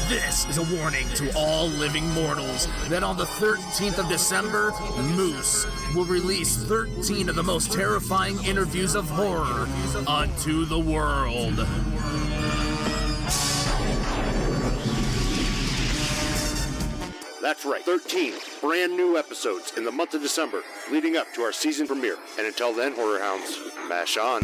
This is a warning to all living mortals that on the 13th of December, Moose will release 13 of the most terrifying interviews of horror unto the world. That's right, 13 brand new episodes in the month of December, leading up to our season premiere. And until then, Horror Hounds, mash on.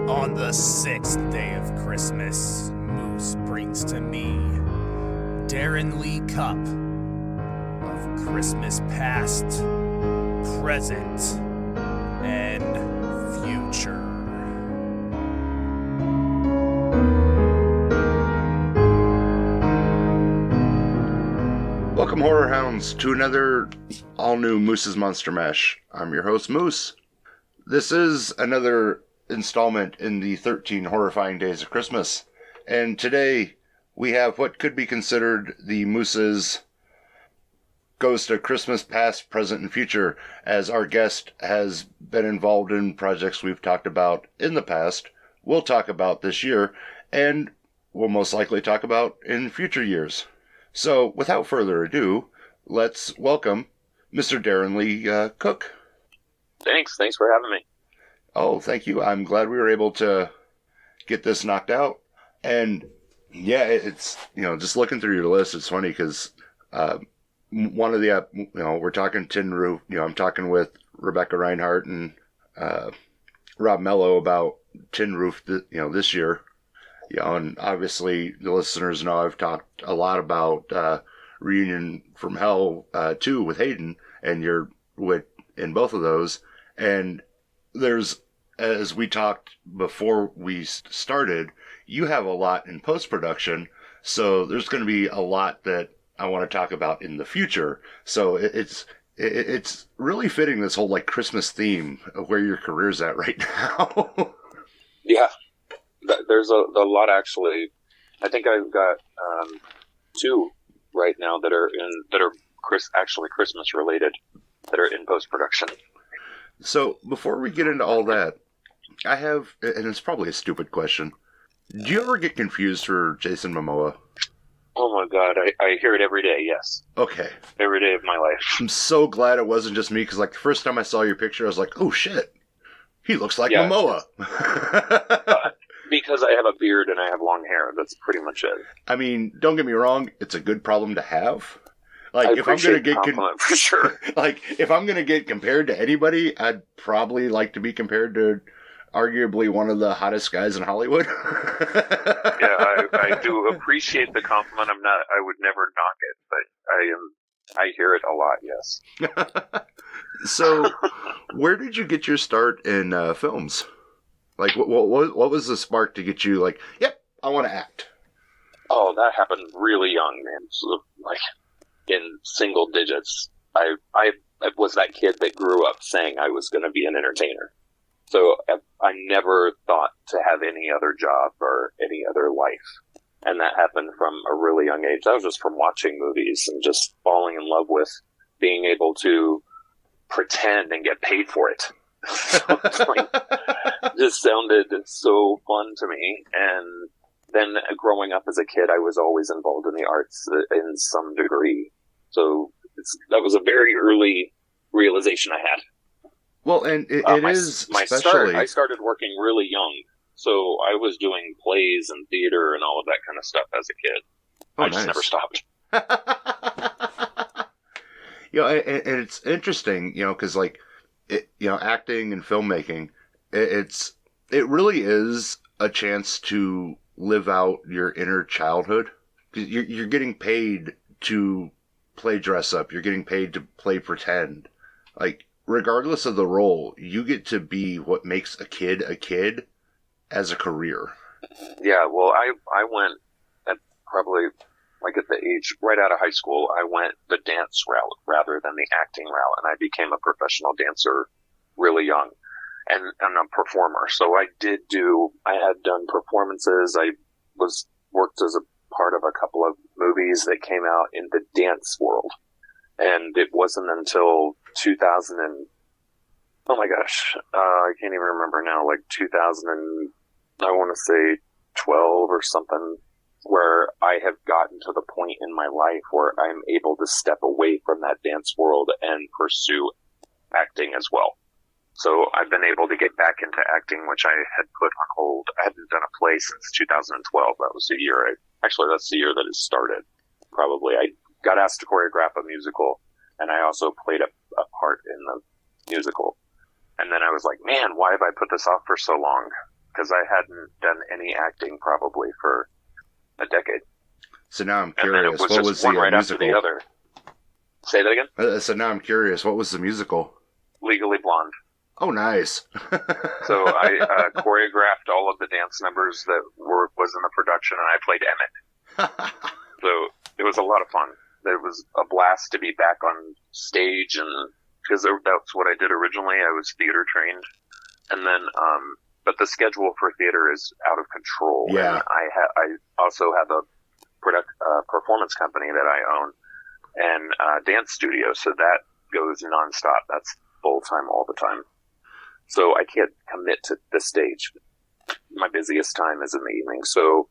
On the 6th day of Christmas, Moose brings to me Darren Lee Cupp of Christmas Past, Present, and Future. Welcome, Horror Hounds, to another all-new Moose's Monster Mash. I'm your host, Moose. This is another installment in the 13 horrifying days of Christmas. And today, we have what could be considered the Moose's Goes to Christmas Past, Present, and Future, as our guest has been involved in projects we've talked about in the past, we'll talk about this year, and we'll most likely talk about in future years. So, without further ado, let's welcome Mr. Darren Lee Cook. Thanks for having me. Oh, thank you. I'm glad we were able to get this knocked out. And yeah, it's, just looking through your list, it's funny because one of the, we're talking Tin Roof, I'm talking with Rebecca Reinhart and Rob Mello about Tin Roof, this year. And obviously the listeners know I've talked a lot about Reunion from Hell, too, with Hayden, and you're in both of those. And there's, as we talked before we started, you have a lot in post-production, so there's going to be a lot that I want to talk about in the future. So it's really fitting this whole Christmas theme of where your career's at right now. Yeah, there's a lot actually. I think I've got two right now that are Christmas related that are in post-production. So, before we get into all that, I have, and it's probably a stupid question, do you ever get confused for Jason Momoa? Oh my god, I hear it every day, yes. Okay. Every day of my life. I'm so glad it wasn't just me, because the first time I saw your picture, I was like, oh shit, he looks like Momoa. Because I have a beard and I have long hair, that's pretty much it. I mean, don't get me wrong, it's a good problem to have. If I'm going to get for sure. If I'm going to get compared to anybody, I'd probably like to be compared to arguably one of the hottest guys in Hollywood. Yeah, I do appreciate the compliment. I would never knock it, but I hear it a lot, yes. So, where did you get your start in films? What was the spark to get you yep, I want to act? Oh, that happened really young, man. So, in single digits. I was that kid that grew up saying I was going to be an entertainer. So I never thought to have any other job or any other life. And that happened from a really young age. That was just from watching movies and just falling in love with being able to pretend and get paid for it. So it's just sounded so fun to me. And then growing up as a kid, I was always involved in the arts in some degree. So that was a very early realization I had. Well, and I started working really young. So I was doing plays and theater and all of that kind of stuff as a kid. I just never stopped. And it's interesting, because acting and filmmaking, it really is a chance to live out your inner childhood. You're getting paid to play dress up. You're getting paid to play pretend. regardless of the role, you get to be what makes a kid as a career. Yeah, well, I went at probably like at the age right out of high school, I went the dance route rather than the acting route, and I became a professional dancer really young and a performer. So I had done performances. I worked as a part of a couple of movies that came out in the dance world. And it wasn't until 2000 and, oh my gosh, I can't even remember now, like 2000 and, I want to say 12 or something, where I have gotten to the point in my life where I'm able to step away from that dance world and pursue acting as well. So I've been able to get back into acting, which I had put on hold. I hadn't done a play since 2012. That was the year that's the year that it started. Probably. I got asked to choreograph a musical, and I also played a part in the musical. And then I was like, man, why have I put this off for so long? Because I hadn't done any acting probably for a decade. So now I'm curious, what was the musical? After the other. Say that again? So now I'm curious, what was the musical? Legally Blonde. Oh, nice. So I choreographed all of the dance numbers that was in the production, and I played Emmett. So it was a lot of fun. It was a blast to be back on stage, and because that's what I did originally. I was theater trained, and then but the schedule for theater is out of control. Yeah. And I also have a performance company that I own and a dance studio, so that goes nonstop. That's full time all the time. So I can't commit to the stage. My busiest time is in the evening. So,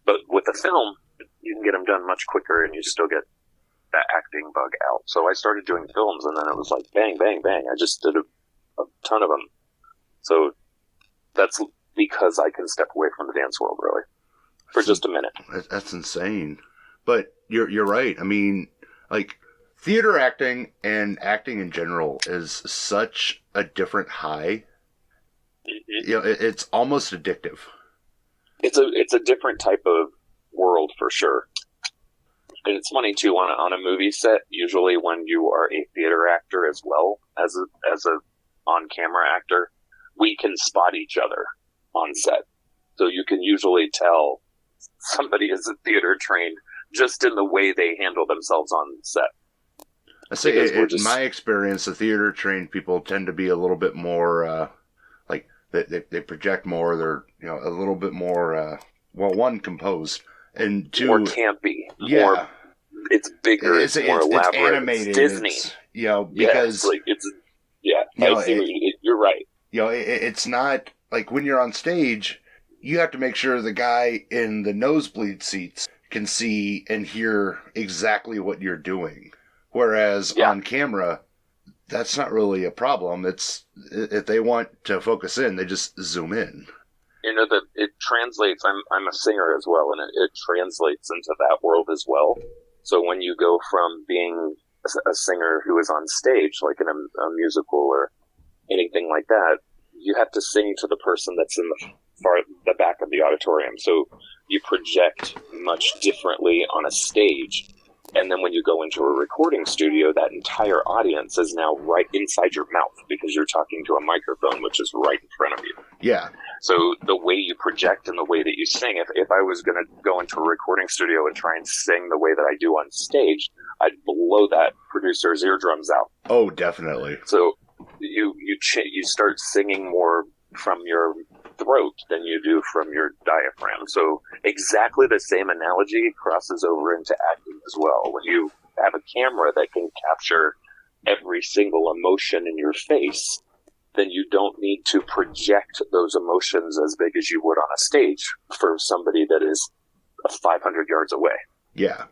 but with the film, you can get them done much quicker, and you still get that acting bug out. So I started doing films, and then it was like bang, bang, bang. I just did a ton of them. So that's because I can step away from the dance world, really, for just a minute. That's insane. But you're right. I mean, like, theater acting and acting in general is such a different high. Mm-hmm. You know, it's almost addictive. It's a different type of world for sure. And it's funny too, on a movie set, usually when you are a theater actor as well as a on-camera actor, we can spot each other on set. So you can usually tell somebody is a theater trained just in the way they handle themselves on set. I say, in my experience, the theater trained people tend to be a little bit more, like, they project more, they're, a little bit more, one, composed, and two... More campy. Yeah. More, it's bigger, it's more elaborate, it's animated. It's Disney. Because... You're right. It's not, like, when you're on stage, you have to make sure the guy in the nosebleed seats can see and hear exactly what you're doing. Whereas on camera, that's not really a problem. It's if they want to focus in, they just zoom in. That it translates. I'm a singer as well, and it translates into that world as well. So when you go from being a singer who is on stage, like in a musical or anything like that, you have to sing to the person that's in the back of the auditorium. So you project much differently on a stage. And then when you go into a recording studio, that entire audience is now right inside your mouth because you're talking to a microphone, which is right in front of you. Yeah. So the way you project and the way that you sing, if I was going to go into a recording studio and try and sing the way that I do on stage, I'd blow that producer's eardrums out. Oh, definitely. So you start singing more from your throat than you do from your diaphragm. So exactly the same analogy crosses over into acting as well. When you have a camera that can capture every single emotion in your face, then you don't need to project those emotions as big as you would on a stage for somebody that is 500 yards away. Yeah.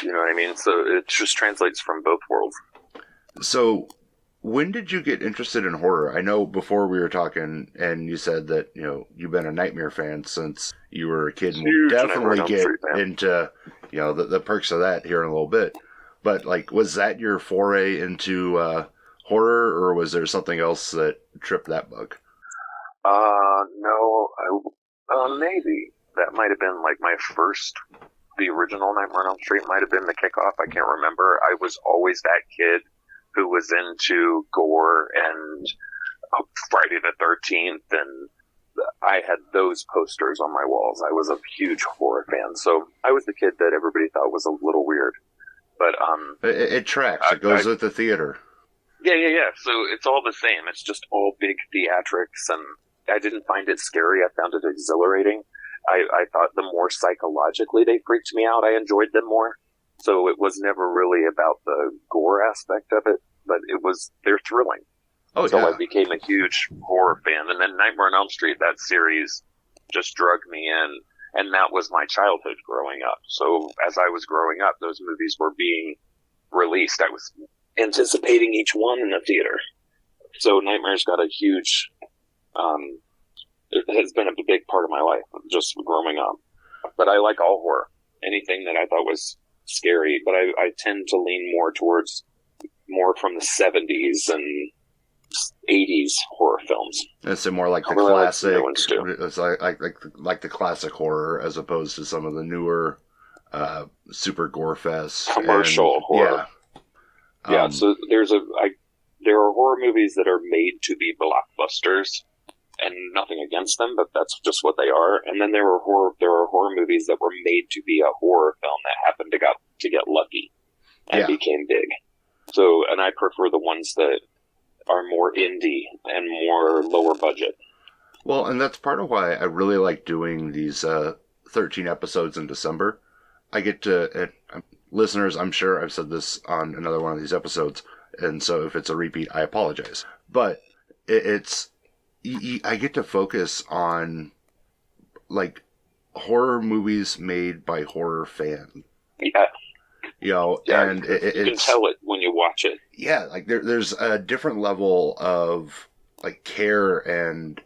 You know what I mean? So it just translates from both worlds. So when did you get interested in horror? I know before we were talking, and you said that, you've been a Nightmare fan since you were a kid, and we'll definitely get into, the perks of that here in a little bit. But, like, was that your foray into horror, or was there something else that tripped that bug? No, maybe. That might have been, like, the original Nightmare on Elm Street might have been the kickoff. I can't remember. I was always that kid who was into gore and Friday the 13th, and I had those posters on my walls. I was a huge horror fan, so I was the kid that everybody thought was a little weird. But it tracks. It goes with the theater. Yeah. So it's all the same. It's just all big theatrics, and I didn't find it scary. I found it exhilarating. I thought the more psychologically they freaked me out, I enjoyed them more. So it was never really about the gore aspect of it, but they're thrilling. Oh, so yeah. I became a huge horror fan. And then Nightmare on Elm Street, that series just drug me in. And that was my childhood growing up. So as I was growing up, those movies were being released. I was anticipating each one in the theater. So Nightmare's got a huge, it has been a big part of my life, just growing up. But I like all horror. Anything that I thought was scary. But I tend to lean more towards more from the 70s and 80s horror films. It's more like the classic. It's like the classic horror as opposed to some of the newer super gore fests. Commercial horror. Yeah. So there are horror movies that are made to be blockbusters, and nothing against them, but that's just what they are. And then there are horror movies that were made to be a horror film that happened to get lucky and became big. So, and I prefer the ones that are more indie and more lower budget. Well, and that's part of why I really like doing these 13 episodes in December. I get to, listeners, I'm sure I've said this on another one of these episodes, and so if it's a repeat, I apologize. But I get to focus on, like, horror movies made by horror fans. Yeah. And you can tell it when you watch it. Yeah, like there's a different level of like care and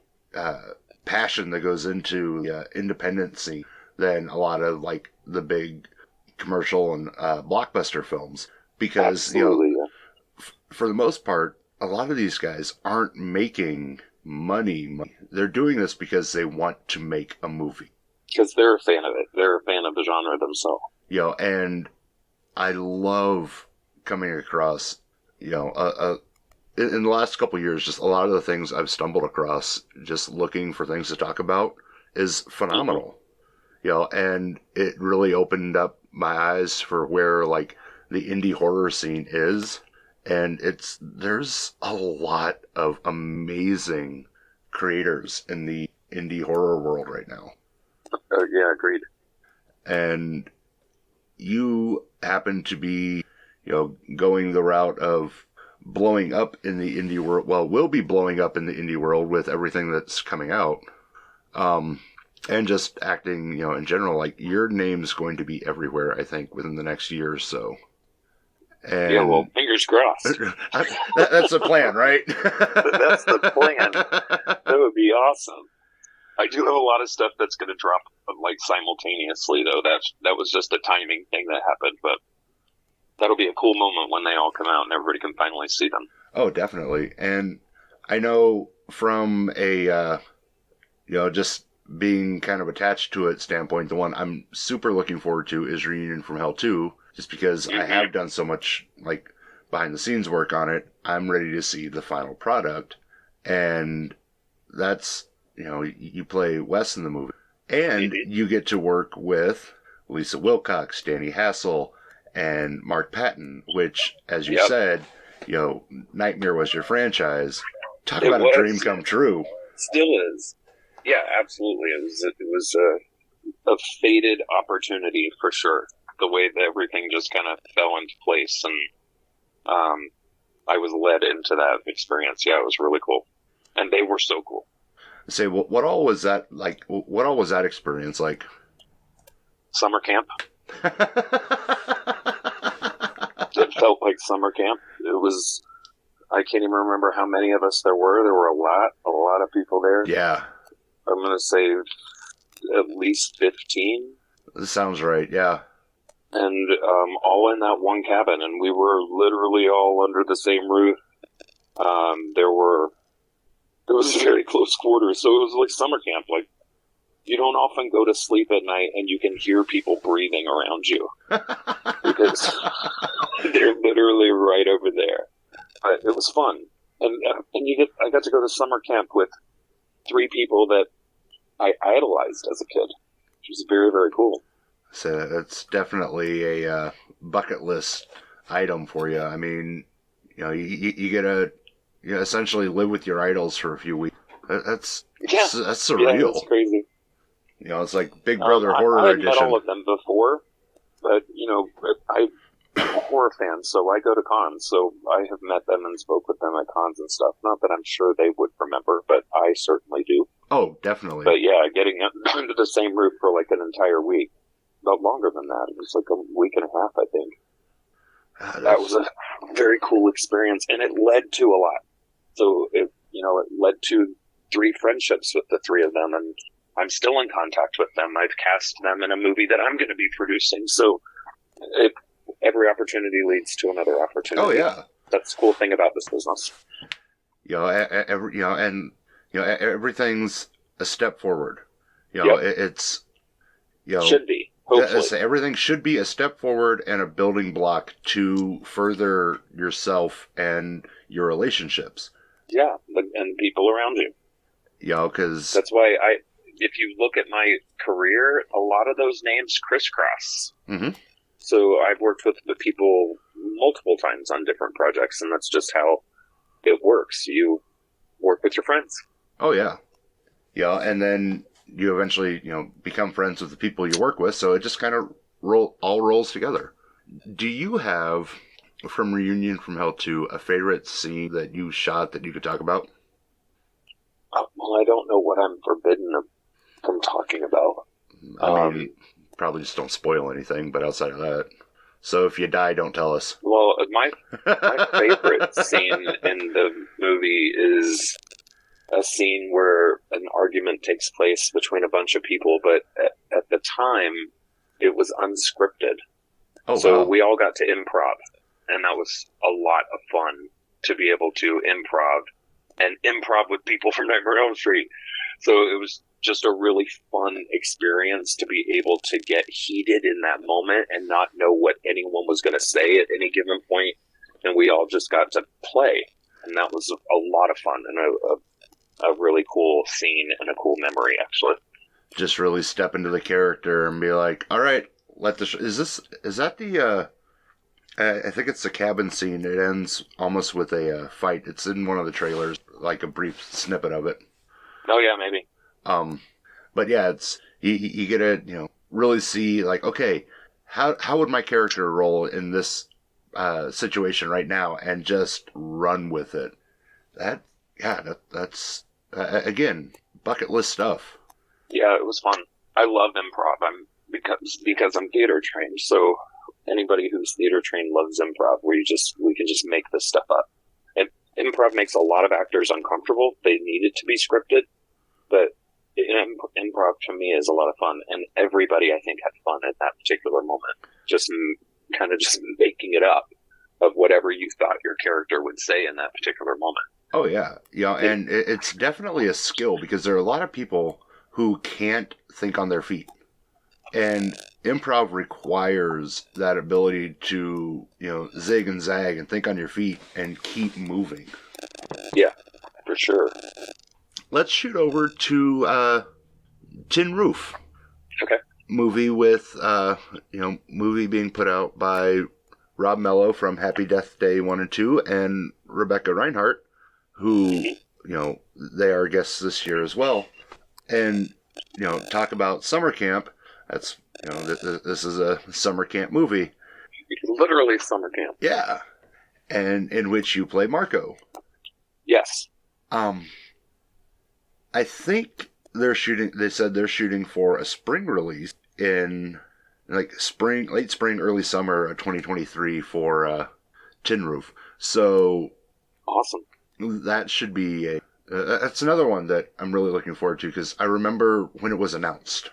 passion that goes into the independent scene than a lot of like the big commercial and blockbuster films, because for the most part, a lot of these guys aren't making money. They're doing this because they want to make a movie. Because they're a fan of it. They're a fan of the genre themselves. And I love coming across, in the last couple of years, just a lot of the things I've stumbled across just looking for things to talk about is phenomenal. And it really opened up my eyes for where, like, the indie horror scene is. And there's a lot of amazing creators in the indie horror world right now. Yeah, agreed. And you happen to be, going the route of blowing up in the indie world. Well, will be blowing up in the indie world with everything that's coming out. And just acting, in general, like, your name's going to be everywhere, I think, within the next year or so. And yeah, well, fingers crossed. That's the plan, right? That's the plan. That would be awesome. I do have a lot of stuff that's going to drop like simultaneously, though. That was just a timing thing that happened, but that'll be a cool moment when they all come out and everybody can finally see them. Oh, definitely. And I know from a, just being kind of attached to it standpoint, the one I'm super looking forward to is Reunion from Hell 2, just because I have done so much like behind the scenes work on it. I'm ready to see the final product, and that's, you play Wes in the movie, and you get to work with Lisa Wilcox, Danny Hassel, and Mark Patton, which, as you said, Nightmare was your franchise. Talk about a dream come true. Still is. Yeah, absolutely. It was a fated opportunity for sure. The way that everything just kind of fell into place, and I was led into that experience. Yeah, it was really cool, and they were so cool. Say, what all was that like? What all was that experience like? Summer camp. It felt like summer camp. It was. I can't even remember how many of us there were. There were a lot of people there. Yeah. I'm going to say at least 15. This sounds right, yeah. And all in that one cabin, and we were literally all under the same roof. It was very close quarters, so it was like summer camp. Like, you don't often go to sleep at night and you can hear people breathing around you. Because they're literally right over there. But it was fun. And I got to go to summer camp with 3 people that I idolized as a kid, which was very, very cool. So that's definitely a bucket list item for you. I mean, you get to essentially live with your idols for a few weeks. That's surreal. Yeah, that's crazy. It's like Big Brother Horror I had Edition. met all of them before, but I'm a horror fan, so I go to cons. So I have met them and spoke with them at cons and stuff. Not that I'm sure they would remember, but I certainly do. Oh, definitely. But yeah, getting under the same roof for like an entire week, not longer than that. It was like a week and a half, I think. That was a very cool experience, and it led to a lot. So it led to 3 friendships with the 3 of them, and I'm still in contact with them. I've cast them in a movie that I'm going to be producing. So every opportunity leads to another opportunity. Oh yeah, that's the cool thing about this business. Everything's a step forward. It's should be. Hopefully. Everything should be a step forward and a building block to further yourself and your relationships. Yeah, and people around you. Because that's why if you look at my career, a lot of those names crisscross. Mm-hmm. So I've worked with the people multiple times on different projects, and that's just how it works. You work with your friends. Oh, yeah. And then you eventually, become friends with the people you work with, so it just kind of all rolls together. Do you have, from Reunion from Hell 2, a favorite scene that you shot that you could talk about? Well, I don't know what I'm forbidden from talking about. I mean, probably just don't spoil anything, but outside of that. So if you die, don't tell us. Well, my favorite scene in the movie is a scene where an argument takes place between a bunch of people, but at the time, it was unscripted. Oh, so wow. we all got to improv, and that was a lot of fun to be able to improv with people from Nightmare on Elm Street. So it was just a really fun experience to be able to get heated in that moment and not know what anyone was going to say at any given point, and we all just got to play, and that was a lot of fun and a really cool scene and a cool memory, actually. Just really step into the character and be like, all right, is that the I think it's the cabin scene. It ends almost with a fight. It's in one of the trailers, like a brief snippet of it. Oh yeah, maybe. But yeah, it's you get to really see like, okay, how would my character roll in this situation right now, and just run with it. That's again, bucket list stuff. Yeah, it was fun. I love improv. Because I'm theater trained, so anybody who's theater trained loves improv, where we can just make this stuff up. And improv makes a lot of actors uncomfortable. They need it to be scripted, but improv to me is a lot of fun, and everybody I think had fun at that particular moment. Just making it up of whatever you thought your character would say in that particular moment. Oh yeah, and it's definitely a skill, because there are a lot of people who can't think on their feet. And improv requires that ability to, zig and zag and think on your feet and keep moving. Yeah, for sure. Let's shoot over to Tin Roof. Okay. Movie with, movie being put out by Rob Mello from Happy Death Day 1 and 2 and Rebecca Reinhardt, who, they are guests this year as well. And, talk about summer camp. That's, this is a summer camp movie. Literally summer camp. Yeah. And in which you play Marco. Yes. I think they said they're shooting for a spring release in late spring, early summer of 2023 for Tin Roof. So awesome. That should be that's another one that I'm really looking forward to, because I remember when it was announced.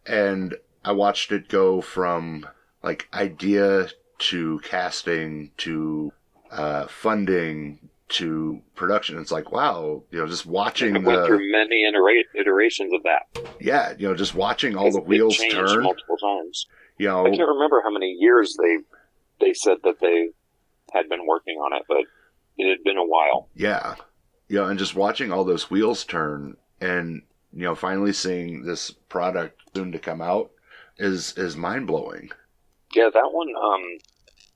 And I watched it go from idea to casting to funding to production. It's like, wow, just watching it went through many iterations of that. Yeah, just watching all the wheels turn multiple times. I can't remember how many years they said that they had been working on it, but had been a while. Yeah. And just watching all those wheels turn and, finally seeing this product soon to come out is mind-blowing. Yeah, that one,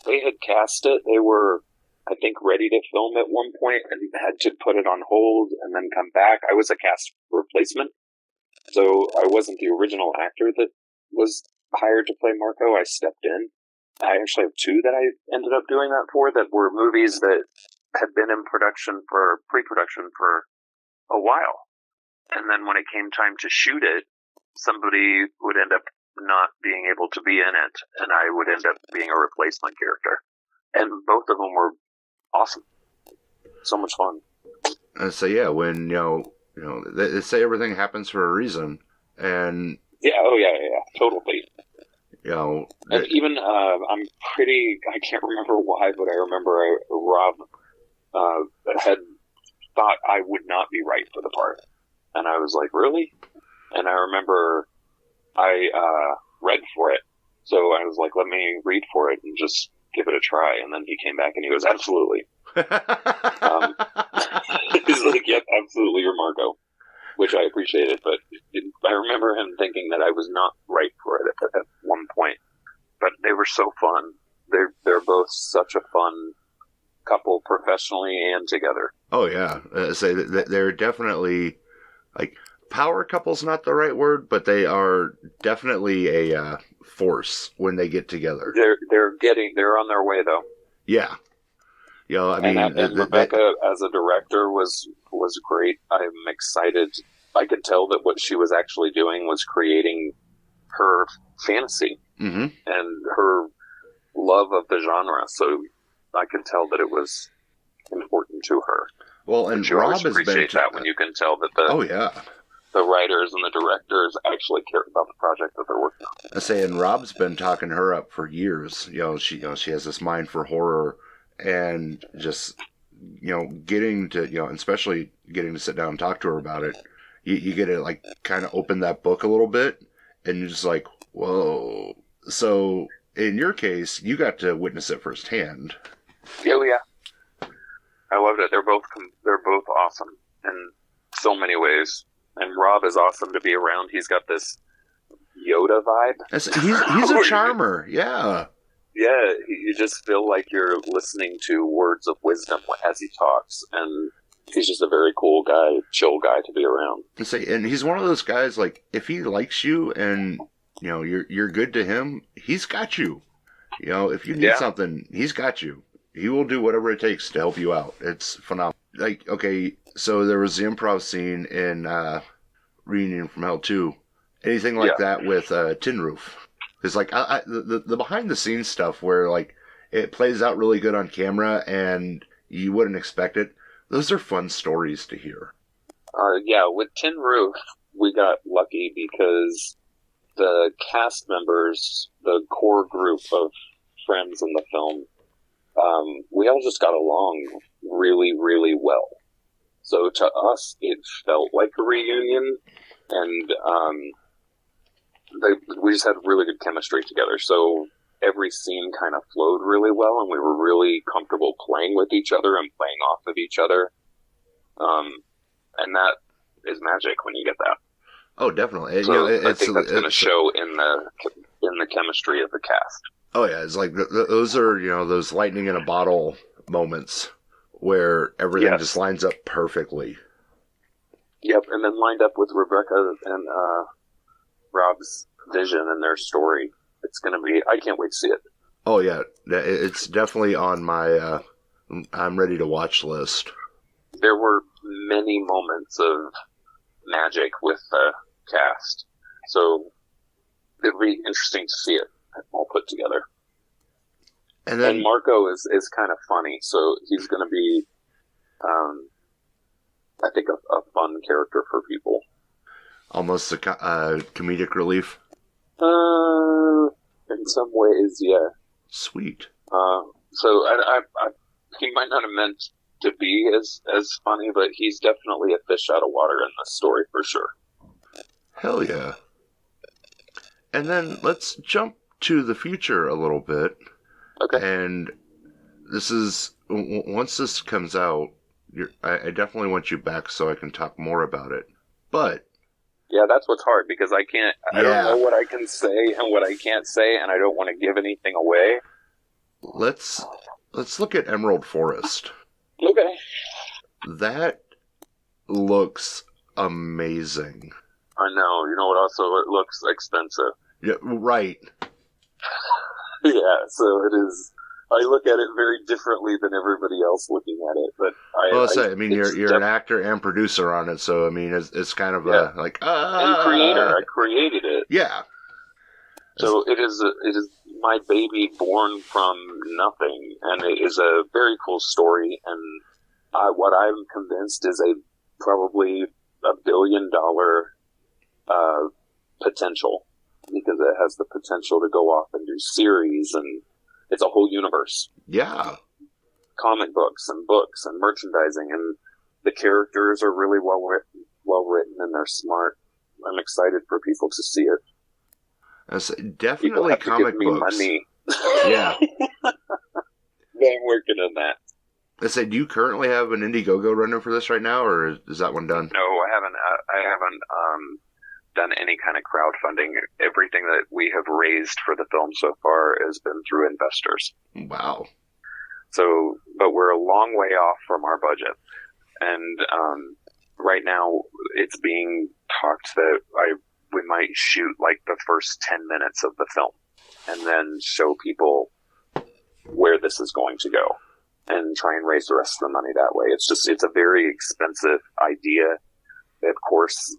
they had cast it. They were, I think, ready to film at one point and had to put it on hold and then come back. I was a cast replacement, so I wasn't the original actor that was hired to play Marco. I stepped in. I actually have two that I ended up doing that for that were movies that had been in pre-production for a while. And then when it came time to shoot it, somebody would end up not being able to be in it, and I would end up being a replacement character. And both of them were awesome. So much fun. So yeah, when, they say everything happens for a reason, and... Yeah, totally. And even, I can't remember why, but I remember Rob had thought I would not be right for the part. And I was like, really? And I remember I read for it. So I was like, let me read for it and just give it a try. And then he came back and he goes, absolutely. He's like, yep, absolutely, you're Marco. Which I appreciated, but I remember him thinking that I was not right for it at one point. But they were so fun. They're both such a fun couple, professionally and together. Oh yeah, they're definitely power couple's not the right word, but they are definitely a force when they get together. They're on their way though. Yeah. And Rebecca as a director was great. I'm excited. I could tell that what she was actually doing was creating her fantasy and her love of the genre. So I could tell that it was important to her. Well, and you Rob always has appreciate been that when you can tell that the writers and the directors actually care about the project that they're working on. And Rob's been talking her up for years. She has this mind for horror. And just, getting to, especially getting to sit down and talk to her about it, you get to, kind of open that book a little bit, and you're just like, whoa. So, in your case, you got to witness it firsthand. Oh, yeah. I loved it. They're both awesome in so many ways. And Rob is awesome to be around. He's got this Yoda vibe. He's a charmer, yeah. Yeah, you just feel like you're listening to words of wisdom as he talks, and he's just a very cool guy, chill guy to be around. And he's one of those guys, if he likes you and, you're good to him, he's got you. If you need something, he's got you. He will do whatever it takes to help you out. It's phenomenal. Okay, so there was the improv scene in Reunion from Hell 2. Anything like that with Tin Roof? It's the behind the scenes stuff where it plays out really good on camera and you wouldn't expect it. Those are fun stories to hear. With Tin Roof, we got lucky because the cast members, the core group of friends in the film, we all just got along really, really well. So to us, it felt like a reunion, and we just had really good chemistry together. So every scene kind of flowed really well, and we were really comfortable playing with each other and playing off of each other. And that is magic when you get that. Oh, definitely. So I think that's going to show in the chemistry of the cast. Oh yeah, it's those are those lightning in a bottle moments where everything just lines up perfectly. Yep, and then lined up with Rebecca and Rob's vision and their story. It's going to be... I can't wait to see it. Oh, yeah. It's definitely on my I'm ready to watch list. There were many moments of magic with the cast. So it'd be interesting to see it all put together. And Marco is kind of funny, so he's going to be, I think, a fun character for people. Almost a comedic relief? In some ways, yeah. Sweet. So he might not have meant to be as funny, but he's definitely a fish out of water in this story for sure. Hell yeah. And then let's jump to the future a little bit. Okay. And this is once this comes out, I definitely want you back so I can talk more about it. But yeah, that's what's hard because I don't know what I can say and what I can't say, and I don't want to give anything away. Let's look at Emerald Forrest. Okay. That looks amazing. I know. You know what? Also, it looks expensive. Yeah, right. Yeah, so it is. I look at it very differently than everybody else looking at it, but you're an actor and producer on it, so I mean, it's kind of and creator. I created it. Yeah. So it is my baby born from nothing, and it is a very cool story. And what I'm convinced is probably $1 billion potential, because it has the potential to go off and do series, and it's a whole universe. Yeah. Comic books and merchandising, and the characters are really well written, and they're smart. I'm excited for people to see it. That's definitely comic books. Money. Yeah. I'm working on that. I said, do you currently have an Indiegogo running for this right now, or is that one done? No, I haven't done any kind of crowdfunding. Everything that we have raised for the film so far has been through investors. Wow. So, but we're a long way off from our budget. And right now it's being talked that we might shoot like the first 10 minutes of the film and then show people where this is going to go and try and raise the rest of the money that way. It's a very expensive idea. Of course,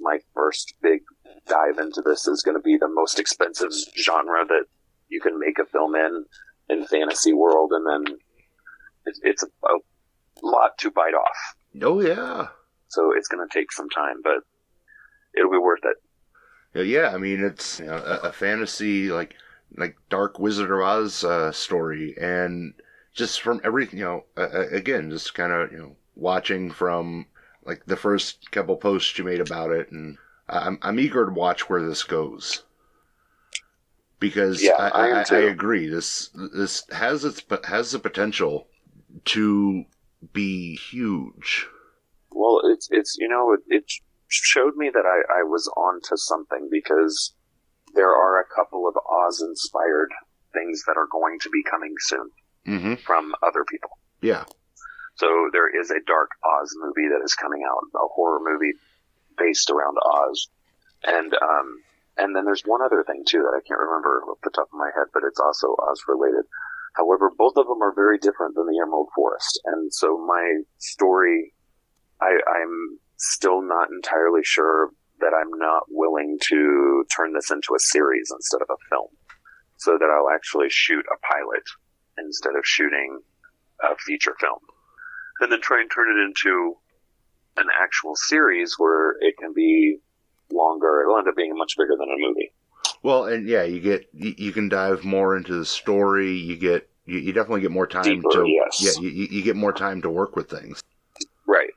my first big dive into this is going to be the most expensive genre that you can make a film in fantasy world, and then it's a lot to bite off. Oh yeah. So it's going to take some time, but it'll be worth it. Yeah, I mean, it's a fantasy like Dark Wizard of Oz story, and just from everything, again, just kind of watching from like the first couple posts you made about it, and I'm eager to watch where this goes, because I agree, this has the potential to be huge. Well, it showed me that I was onto something, because there are a couple of Oz-inspired things that are going to be coming soon from other people. Yeah. So there is a Dark Oz movie that is coming out, a horror movie based around Oz. And then there's one other thing too that I can't remember off the top of my head, but it's also Oz related. However, both of them are very different than the Emerald Forest. And so my story, I'm still not entirely sure that I'm not willing to turn this into a series instead of a film, so that I'll actually shoot a pilot instead of shooting a feature film, and then try and turn it into an actual series where it can be longer. It'll end up being much bigger than a movie. Well, and yeah, you can dive more into the story. You definitely get more time deeper, yes. Yeah, you get more time to work with things. Right.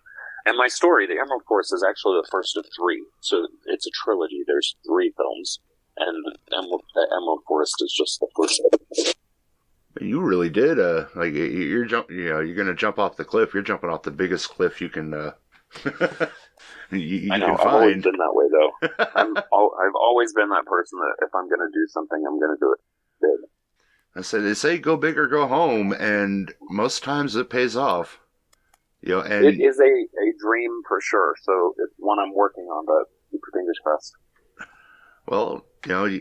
And my story, The Emerald Forest, is actually the first of 3. So it's a trilogy. There's 3 films, and the Emerald Forest is just the first of them. You really did. You're going to jump off the cliff. You're jumping off the biggest cliff you can. You I know. Can I've find. always been that way, though. I've always been that person that if I'm going to do something, I'm going to do it big. I said they say go big or go home, and most times it pays off. And it is a dream for sure. So it's one I'm working on, but keep your fingers crossed. Well,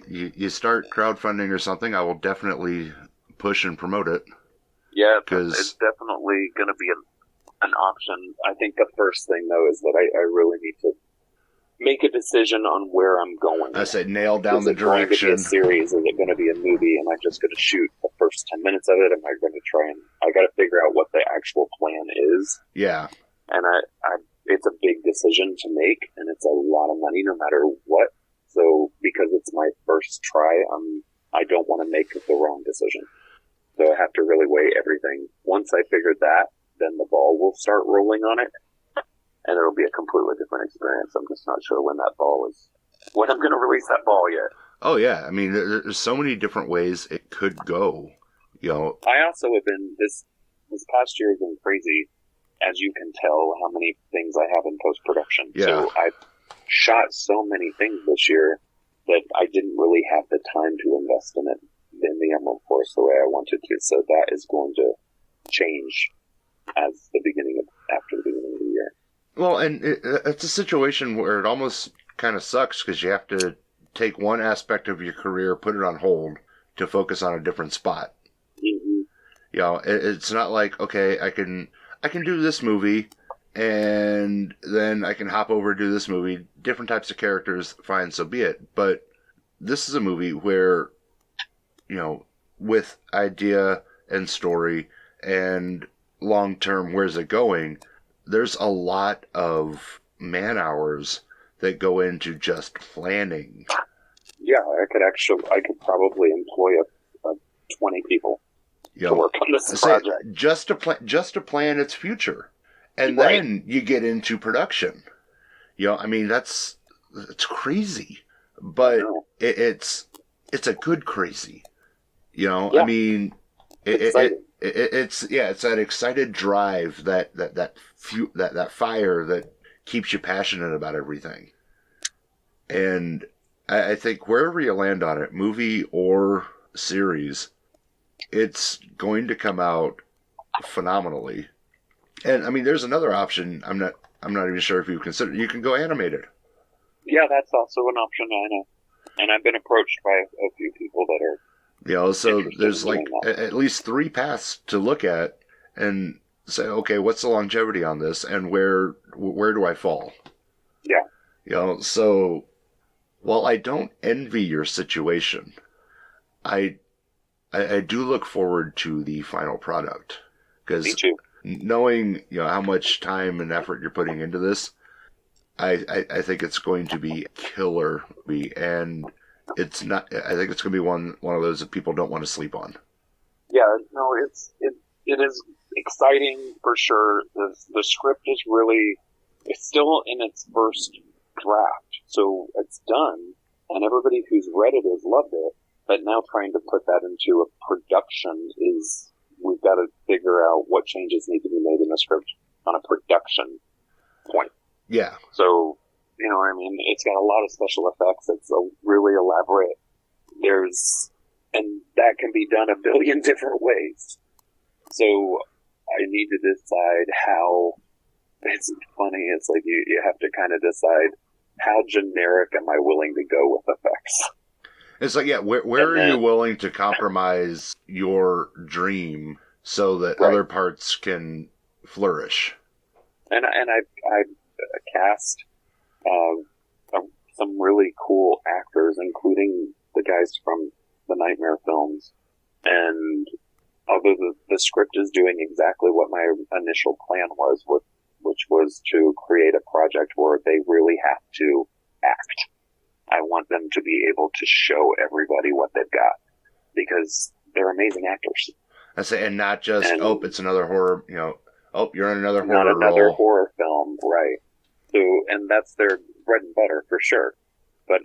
you start crowdfunding or something, I will definitely push and promote it. Yeah, it's definitely going to be an option. I think the first thing, though, is that I really need to make a decision on where I'm going. I said nail down the direction. Is it going to be a series? Is it going to be a movie? Am I just going to shoot the first 10 minutes of it? Am I going to I got to figure out what the actual plan is. Yeah. And it's a big decision to make, and it's a lot of money no matter what. So because it's my first try, I don't want to make the wrong decision. So I have to really weigh everything. Once I figure that, then the ball will start rolling on it, and it'll be a completely different experience. I'm just not sure when I'm going to release that ball yet. Oh yeah, I mean, there's so many different ways it could go. I also have been this past year has been crazy. As you can tell, how many things I have in post-production. Yeah. So I've shot so many things this year that I didn't really have the time to invest in it, in the Emerald Forest the way I wanted to. So that is going to change after the beginning of the year. Well, and it's a situation where it almost kind of sucks because you have to take one aspect of your career, put it on hold to focus on a different spot. Mm-hmm. You know, it's not like, okay, I can do this movie, and then I can hop over and do this movie. Different types of characters, fine, so be it. But this is a movie where, you know, with idea and story and long-term, where's it going, there's a lot of man-hours that go into just planning. Yeah, I could probably employ 20 people. To work on this project. Just to plan its future. And right. Then you get into production. You know, I mean, it's crazy. But it's a good crazy. You know, yeah. I mean, it's that excited drive, that fire that keeps you passionate about everything. And I think wherever you land on it, movie or series, it's going to come out phenomenally. And I mean, there's another option. I'm not even sure if you consider. You can go animated. Yeah, that's also an option. I know, and I've been approached by a few people that are. You know, so there's like at least 3 paths to look at and say, okay, what's the longevity on this, and where do I fall? Yeah. You know, so while I don't envy your situation, I do look forward to the final product, because knowing, you know, how much time and effort you're putting into this, I think it's going to be killer, and it's not. I think it's going to be one of those that people don't want to sleep on. Yeah, no, it is exciting for sure. The script is it's still in its first draft, so it's done, and everybody who's read it has loved it. But now trying to put that into a production we've got to figure out what changes need to be made in the script on a production point. Yeah. So, you know, I mean, it's got a lot of special effects. It's really elaborate. And that can be done a billion different ways. So I need to decide how, it's funny, it's like you have to kind of decide how generic am I willing to go with effects. It's like, yeah, where are you willing to compromise your dream so that other parts can flourish? And I've cast some really cool actors, including the guys from the Nightmare films. And although the script is doing exactly what my initial plan was, which was to create a project where they really have to act. I want them to be able to show everybody what they've got, because they're amazing actors. I say, and not just, it's another horror, you know, you're in another horror role. Not another horror film, right. So, and that's their bread and butter for sure. But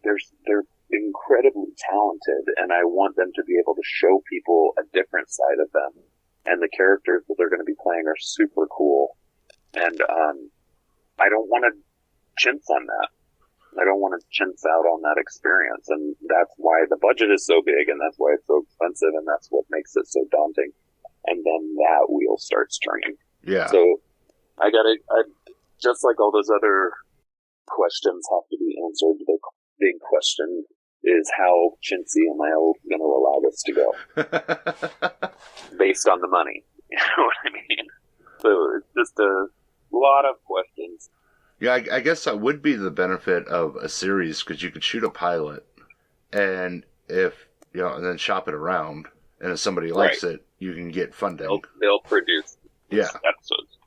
they're incredibly talented, and I want them to be able to show people a different side of them. And the characters that they're going to be playing are super cool. And I don't want to chintz on that. I don't want to chintz out on that experience, and that's why the budget is so big, and that's why it's so expensive, and that's what makes it so daunting. And then that wheel starts turning. Yeah. So I just like all those other questions have to be answered, the big question is, how chintzy am I going to allow this to go? Based on the money. You know what I mean? So it's just a lot of questions. Yeah, I guess that would be the benefit of a series, because you could shoot a pilot, and and then shop it around, and if somebody likes it, you can get funding. They'll produce episodes.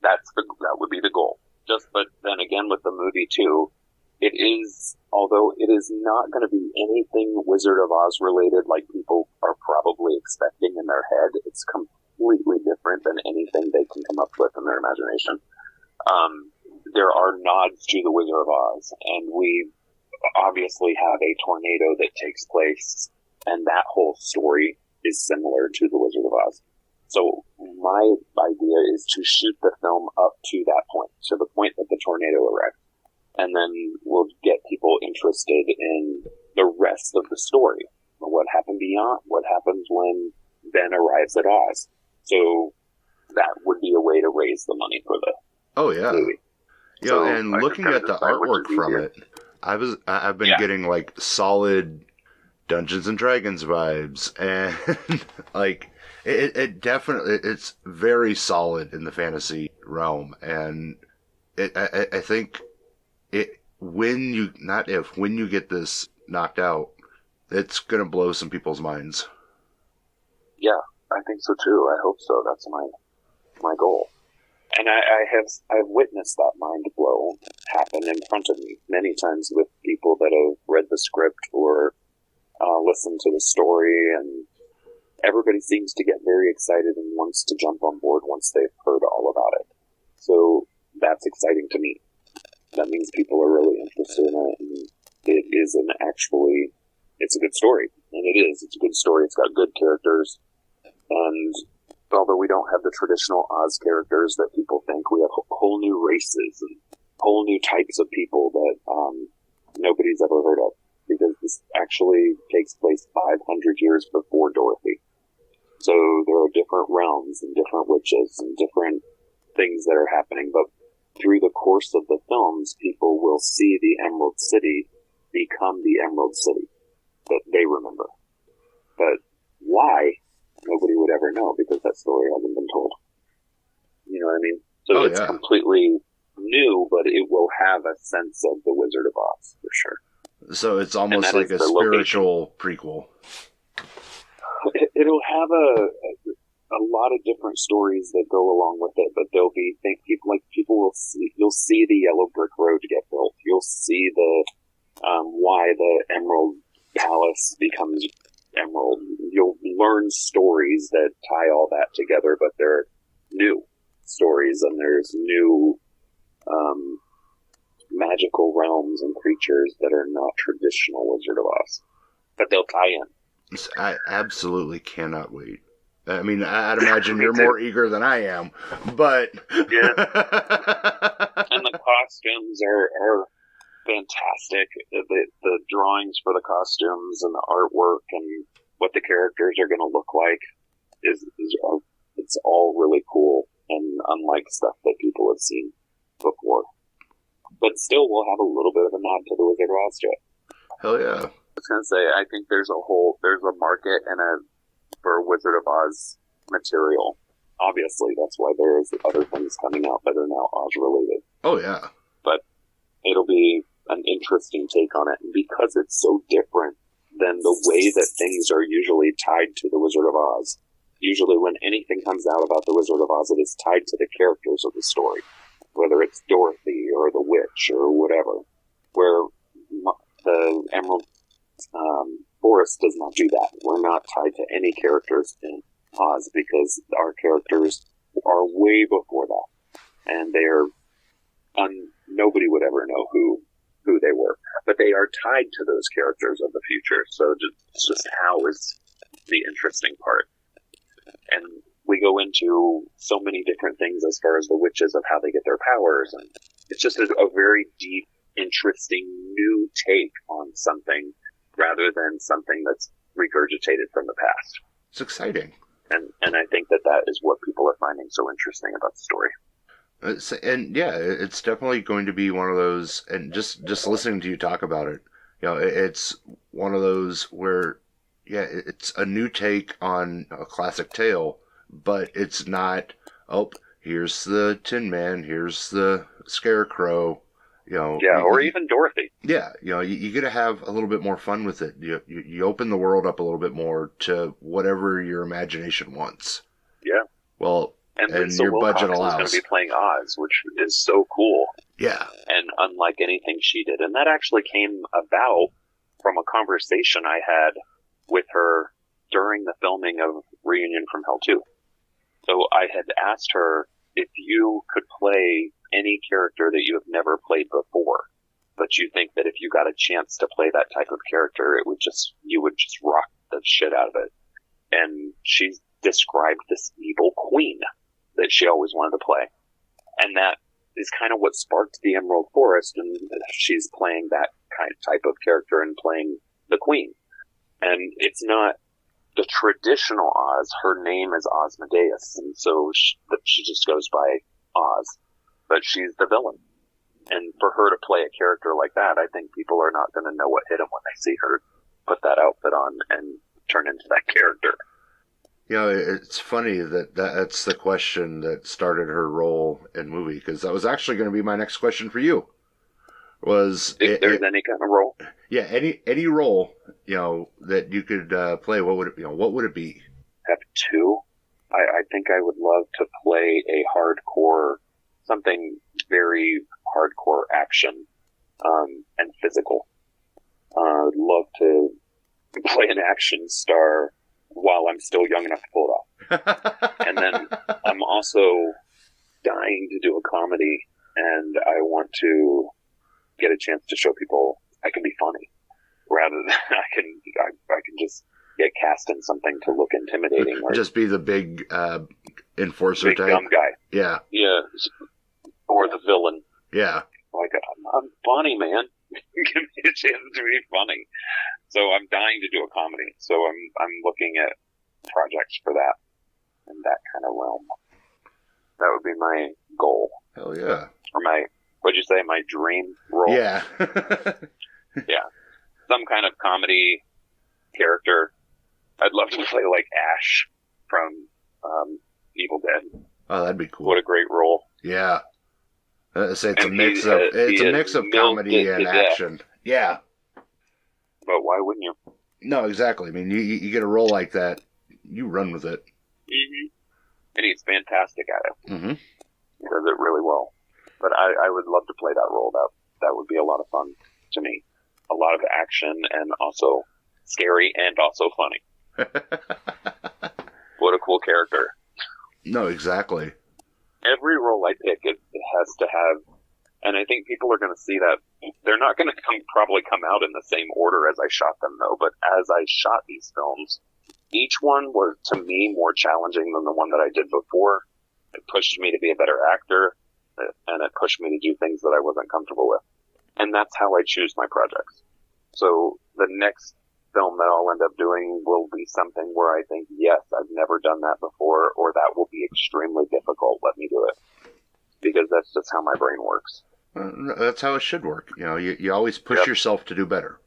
That would be the goal. But then again, with the movie too, although it is not going to be anything Wizard of Oz related, like people are probably expecting in their head. It's completely different than anything they can come up with in their imagination. There are nods to the Wizard of Oz, and we obviously have a tornado that takes place, and that whole story is similar to the Wizard of Oz. So my idea is to shoot the film up to that point, to the point that the tornado arrived. And then we'll get people interested in the rest of the story. What happened beyond? What happens when Ben arrives at Oz? So that would be a way to raise the money for the movie. Yeah, so and looking at the artwork from it, I've been getting like solid Dungeons and Dragons vibes, and like it definitely, it's very solid in the fantasy realm, and I think when you get this knocked out, it's gonna blow some people's minds. Yeah, I think so too. I hope so. That's my goal. And I've witnessed that mind blow happen in front of me many times with people that have read the script or listened to the story, and everybody seems to get very excited and wants to jump on board once they've heard all about it. So that's exciting to me. That means people are really interested in it, and it's a good story. And it's a good story. It's got good characters, and although we don't have the traditional Oz characters that people think, we have whole new races and whole new types of people that nobody's ever heard of, because this actually takes place 500 years before Dorothy. So there are different realms and different witches and different things that are happening, but through the course of the films, people will see the Emerald City become the Emerald City that they remember. But why? Nobody would ever know, because that story hasn't been told. You know what I mean? So it's completely new, but it will have a sense of the Wizard of Oz, for sure. So it's almost like a spiritual prequel. It'll have a lot of different stories that go along with it, but there'll be people will see. You'll see the Yellow Brick Road get built. You'll see the why the Emerald Palace becomes Emerald. You'll learn stories that tie all that together, but they're new stories, and there's new magical realms and creatures that are not traditional Wizard of Oz, but they'll tie in. I absolutely cannot wait. I mean, I'd imagine you're more eager than I am, but yeah. And the costumes are fantastic. The drawings for the costumes and the artwork and what the characters are going to look like it's all really cool and unlike stuff that people have seen before. But still, we'll have a little bit of a nod to the Wizard of Oz to it. Hell yeah! I was going to say, I think there's a market for Wizard of Oz material. Obviously, that's why there's other things coming out that are now Oz related. Oh yeah. But it'll be an interesting take on it, and because it's so different than the way that things are usually tied to the Wizard of Oz. Usually when anything comes out about the Wizard of Oz, it is tied to the characters of the story. Whether it's Dorothy or the witch or whatever. Where the Emerald Forest does not do that. We're not tied to any characters in Oz because our characters are way before that. And they're nobody would ever know who they were. But they are tied to those characters of the future. So just how is the interesting part. And we go into so many different things as far as the witches of how they get their powers. And it's just a very deep, interesting, new take on something rather than something that's regurgitated from the past. It's exciting. And I think that is what people are finding so interesting about the story. It's definitely going to be one of those, and just listening to you talk about it, it's one of those where, it's a new take on a classic tale, but it's not, here's the Tin Man, here's the Scarecrow, or even Dorothy. Yeah, you get to have a little bit more fun with it. You open the world up a little bit more to whatever your imagination wants. Yeah. Well, and your budget allows. Is going to be playing Oz, which is so cool. Yeah. And unlike anything she did. And that actually came about from a conversation I had with her during the filming of Reunion from Hell 2. So I had asked her if you could play any character that you have never played before, but you think that if you got a chance to play that type of character, you would just rock the shit out of it. And she described this evil queen that she always wanted to play. And that is kind of what sparked the Emerald Forest, and she's playing that type of character and playing the queen. And it's not the traditional Oz. Her name is Osmodeus, and so she just goes by Oz. But she's the villain. And for her to play a character like that, I think people are not going to know what hit them when they see her put that outfit on and turn into that character. You know, it's funny that's the question that started her role in movie, because that was actually going to be my next question for you. Was if there's any kind of role? Yeah, any role, you know, that you could play. What would it be? Have two. I think I would love to play a hardcore, something very hardcore action, and physical. I'd love to play an action star while I'm still young enough to pull it off. And then I'm also dying to do a comedy, and I want to get a chance to show people I can be funny, rather than I can just get cast in something to look intimidating. Or just be the big enforcer big type. dumb guy. Yeah. Yeah. Or the villain. Yeah. Like, I'm funny, man. Give me a chance to be funny. So I'm dying to do a comedy. So I'm looking at projects for that in that kind of realm. That would be my goal. Hell yeah. Or what'd you say, my dream role? Yeah. Yeah. Some kind of comedy character. I'd love to play like Ash from Evil Dead. Oh, that'd be cool. What a great role. Yeah. Say it's And a mix of comedy and action. Yeah. But why wouldn't you? No, exactly. I mean, you get a role like that, you run with it. Mm-hmm. And he's fantastic at it. Mm-hmm. He does it really well. But I would love to play that role. That would be a lot of fun to me. A lot of action and also scary and also funny. What a cool character. No, exactly. Every role I pick, it has to have, and I think people are going to see that. They're not going to probably come out in the same order as I shot them, though. But as I shot these films, each one was, to me, more challenging than the one that I did before. It pushed me to be a better actor, and it pushed me to do things that I wasn't comfortable with. And that's how I choose my projects. So the next film that I'll end up doing will be something where I think, yes, I've never done that before, or that will be extremely difficult. Let me do it. Because that's just how my brain works. That's how it should work. You know, you always push yourself to do better.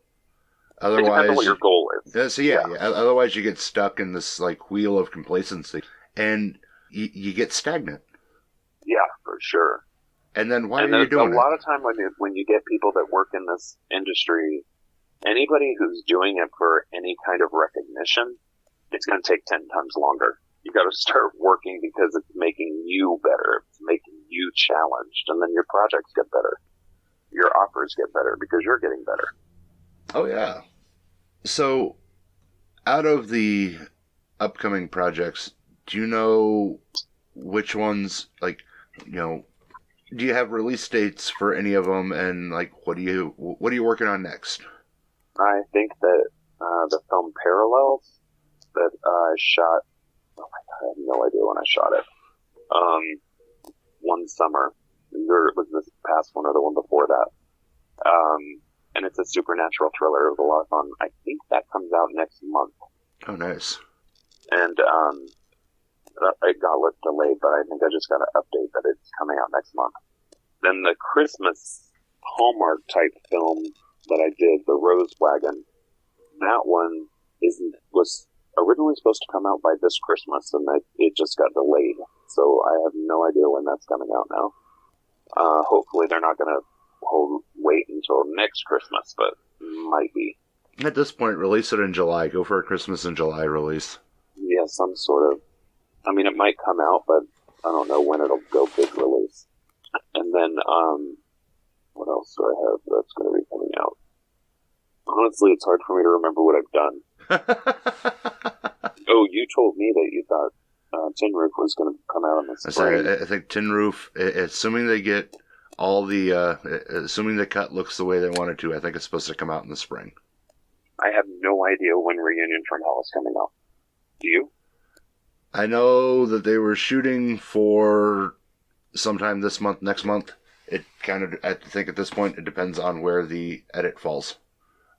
Otherwise, it depends on what your goal is. So yeah. Otherwise, you get stuck in this like wheel of complacency, and you get stagnant. Yeah, for sure. And then why are you doing it? A lot of time when you get people that work in this industry, anybody who's doing it for any kind of recognition, it's going to take 10 times longer. You got to start working because it's making you better. It's making you challenged. And then your projects get better. Your offers get better because you're getting better. Oh, yeah. So, out of the upcoming projects, do you know which ones, like, you know, do you have release dates for any of them? And, like, what are you working on next? I think that the film Parallels that I shot, oh my God, I have no idea when I shot it. One summer. Either it was this past one or the one before that. And it's a supernatural thriller. It was a lot of fun. I think that comes out next month. Oh, nice. And it got delayed, but I think I just got an update that it's coming out next month. Then the Christmas Hallmark type film that I did, The Rose Wagon, that one was originally supposed to come out by this Christmas, and it just got delayed. So I have no idea when that's coming out now. Hopefully they're not going to wait until next Christmas, but might be. At this point, release it in July. Go for a Christmas in July release. Yeah, some sort of. I mean, it might come out, but I don't know when it'll go big release. And then, what else do I have that's going to be coming out? Honestly, it's hard for me to remember what I've done. Oh, you told me that you thought Tin Roof was going to come out in the spring. I think Tin Roof, assuming they get all the, assuming the cut looks the way they want it to, I think it's supposed to come out in the spring. I have no idea when Reunion from Hell is coming out. Do you? I know that they were shooting for sometime this month, next month. It kind of, I think at this point, it depends on where the edit falls.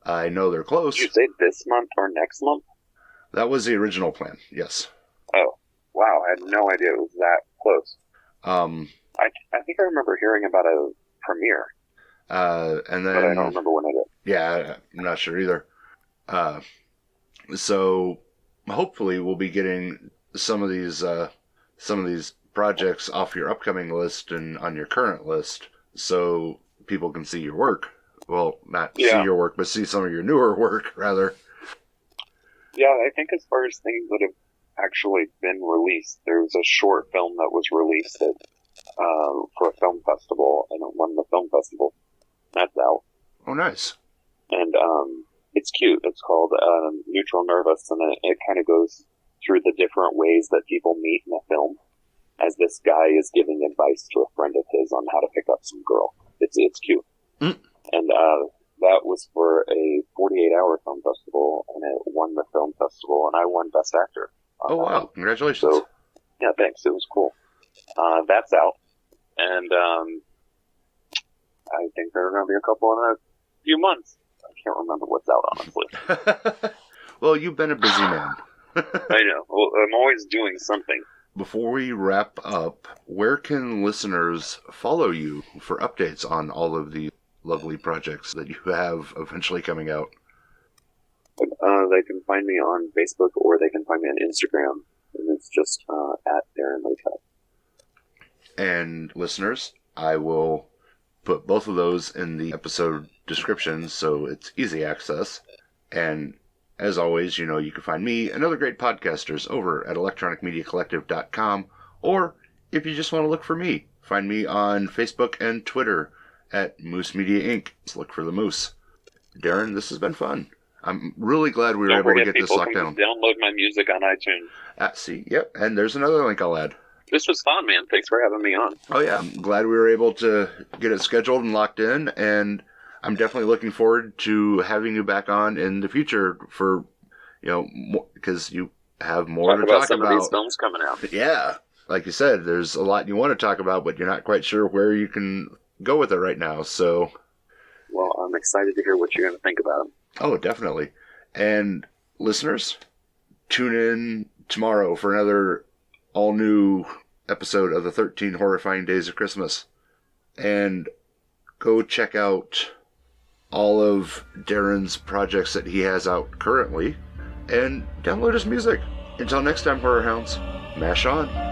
I know they're close. Did you say this month or next month? That was the original plan, yes. Oh, wow. I had no idea it was that close. I think I remember hearing about a premiere. And then, but I don't remember when it is. Yeah, I'm not sure either. So hopefully we'll be getting some of these projects off your upcoming list and on your current list, so people can see your work. Well, not see your work, but see some of your newer work, rather. Yeah, I think as far as things that have actually been released, there was a short film that was released for a film festival, and it won the film festival. That's out. Oh, nice. And it's cute. It's called Neutral Nervous, and it kind of goes through the different ways that people meet in a film, as this guy is giving advice to a friend of his on how to pick up some girl. It's cute. Mm. And that was for a 48-hour film festival, and it won the film festival, and I won Best Actor. Oh, wow. Congratulations. So, yeah, thanks. It was cool. That's out. And I think there are going to be a couple in a few months. I can't remember what's out, honestly. Well, you've been a busy man. I know. Well, I'm always doing something. Before we wrap up, where can listeners follow you for updates on all of the lovely projects that you have eventually coming out? They can find me on Facebook, or they can find me on Instagram, and it's just at Darren Cupp. And listeners, I will put both of those in the episode description so it's easy access. And as always, you can find me and other great podcasters over at electronicmediacollective.com, or if you just want to look for me, find me on Facebook and Twitter at Moose Media Inc. Let's look for the Moose. Darren, this has been fun. I'm really glad we were able to get this locked down. Download my music on iTunes. See, yep, and there's another link I'll add. This was fun, man. Thanks for having me on. Oh, yeah. I'm glad we were able to get it scheduled and locked in, and I'm definitely looking forward to having you back on in the future for, because you have more to talk about. Some of these films coming out. Yeah. Like you said, there's a lot you want to talk about, but you're not quite sure where you can go with it right now, so. Well, I'm excited to hear what you're going to think about them. Oh, definitely. And listeners, tune in tomorrow for another all-new episode of the 13 Horrifying Days of Christmas. And go check out all of Darren's projects that he has out currently, and download his music. Until next time, Horror Hounds, mash on.